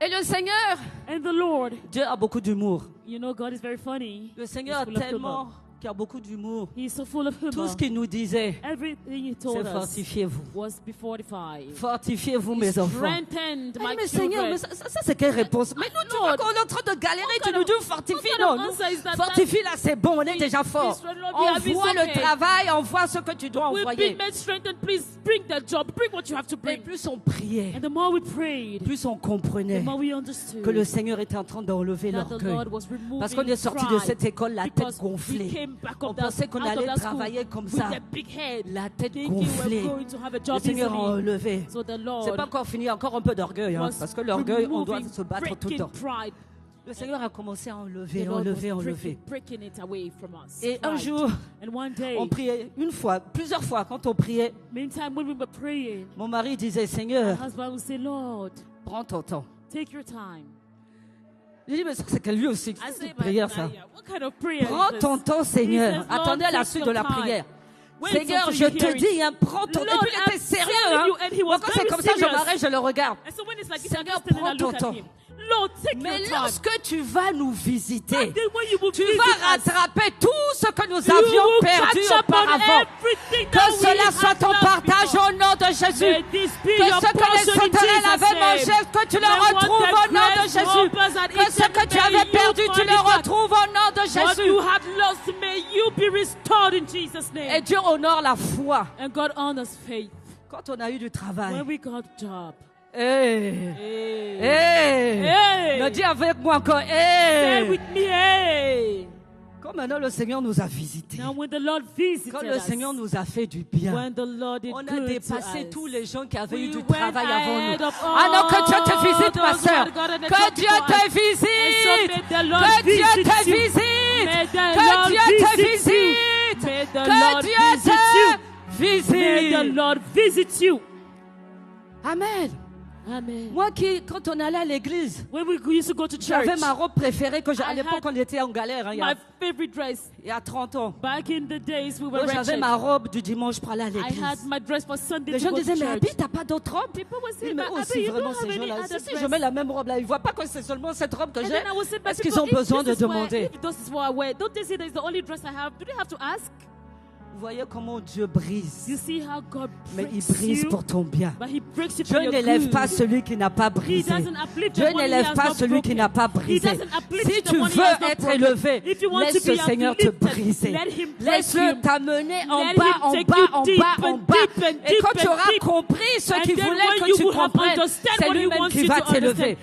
Et le Seigneur, And the Lord, Dieu a beaucoup d'humour. you know, God is very funny. Le Seigneur a He's full of tellement humor. qu'il a beaucoup d'humour. He's so full of humor. Tout ce qu'il nous disait, Everything He c'est told us fortifiez-vous. was be fortified. Fortifiez-vous, mes enfants. Strengthened my Mais Seigneur, mais children. ça, c'est quelle réponse? Mais nous, tu vois qu'on est en train de galérer, tu nous dis fortifie. Non, nous, fortifie là, c'est bon, on est déjà fort. Envoie le travail, envoie ce que tu dois We've envoyer. been made strengthened. Please bring the job. Bring what you have to Et bring. plus on priait, And the more we prayed, plus on the comprenait more we understood que le Seigneur était en train d'enlever that the l'orgueil. Lord was removing Parce qu'on est sorti de cette école la tête because we gonflée. came back On of that, pensait qu'on out of allait that school travailler comme with ça. a big head, La tête thinking we're gonflée. going to have a Le job Seigneur a easily. enlevé. So the C'est Lord pas encore fini, encore un peu d'orgueil. Hein, was parce que l'orgueil, on doit removing, se battre tout le temps. breaking pride. Le Seigneur a commencé à The enlever, Lord enlever, was enlever. breaking it away from us. Et un Pride. jour, And one day, on priait une fois, plusieurs fois. Quand on priait, meantime when we were praying, mon mari disait, my Seigneur, husband would say, Lord, prends ton temps. take your time. J'ai dit, mais ça, c'est quelle lui aussi? I C'est say, une prière, ça. What kind of prayer Prends is ton this? temps, Seigneur. He says, Attendez à la Lord, suite take de la your time. prière. Wait Seigneur, until je you hear te it. dis, hein, prends ton temps. Et Lord, puis il était I'm sérieux. telling Hein. you, and he was Moi, quand c'est very comme ça, je serious. m'arrête, je le regarde. And so when it's like this, I Seigneur, just stand and I prends ton look at temps. him. Lord, take Mais your time. lorsque tu vas nous visiter, And then when you will tu visit vas us, rattraper tout ce que nous you avions will perdu catch up on auparavant. everything Que that we cela have soit ton lost partage before. au nom de Jésus. May this be Que your ce que les portion in sauterelles Jesus' avaient name. mangé, que tu le May what retrouves the au nom de Jésus. grasshoppers had Que ce eaten, que tu may avais you perdu, tu find le it back. retrouves au nom de What Jésus. you had lost, may you be restored in Jesus' Et name. Dieu honore la foi. And God honors faith. Quand on a eu du travail. When we got job. Hey. Hey. Hey. Hey. Me dis avec moi encore. Say Hey. with me, hey. Quand maintenant le Seigneur nous a visités. Now when the Lord visited Quand le us, Seigneur nous a fait du bien. when the Lord did On a good dépassé to tous us, les gens qui avaient eu we du went travail avant ahead nous. of Ah non, que Dieu te visite, ma those who soeur. had gotten a Que job Dieu before te us. And so visite. may the Lord Que Dieu visit te you. visite. May the Que Lord Dieu te visit you. visite. May the Que Lord Dieu visit you. te May the visite. Lord visit you. Amen. Amen. Moi quand on allait à l'église, When we used to go to church, j'avais ma robe préférée à I l'époque had on était en galère, hein, my favorite dress. il y a 30 ans. Back in the days, we were Donc, j'avais wretched. ma robe du dimanche pour aller à I had l'église. my dress for Sunday Les to gens go disaient, to mais church. Abby, t'as pas d'autre robe? People would say, Mais but aussi Abby, you vraiment don't ces have any gens-là, other si je dress. mets la même robe là, ils voient pas que c'est seulement cette robe que And j'ai. then I would say, but Est-ce qu'ils people, ont besoin if de this is what- demander? if this is what I wear, don't they say that it's the only dress I have? Do they have to ask? Vous voyez comment Dieu You brise. see how God Mais il breaks brise you, pour ton bien. but He breaks you Dieu for your n'élève good. pas celui qui n'a pas He brisé. doesn't uplift Dieu the one he n'élève has pas not celui qui broken. n'a pas He brisé. doesn't uplift Si the tu one he veux has not être broken. élevé, If you want laisse to le be Seigneur te uplifted, briser. let him break Laisse-le you. t'amener en Let bas, him en take bas, you en deep bas, and en bas. deep and Et quand deep tu and auras deep. compris ce And qu'il then voulait when que you tu will have comprennes, understand c'est what he lui-même wants qui you va to t'élever. understand,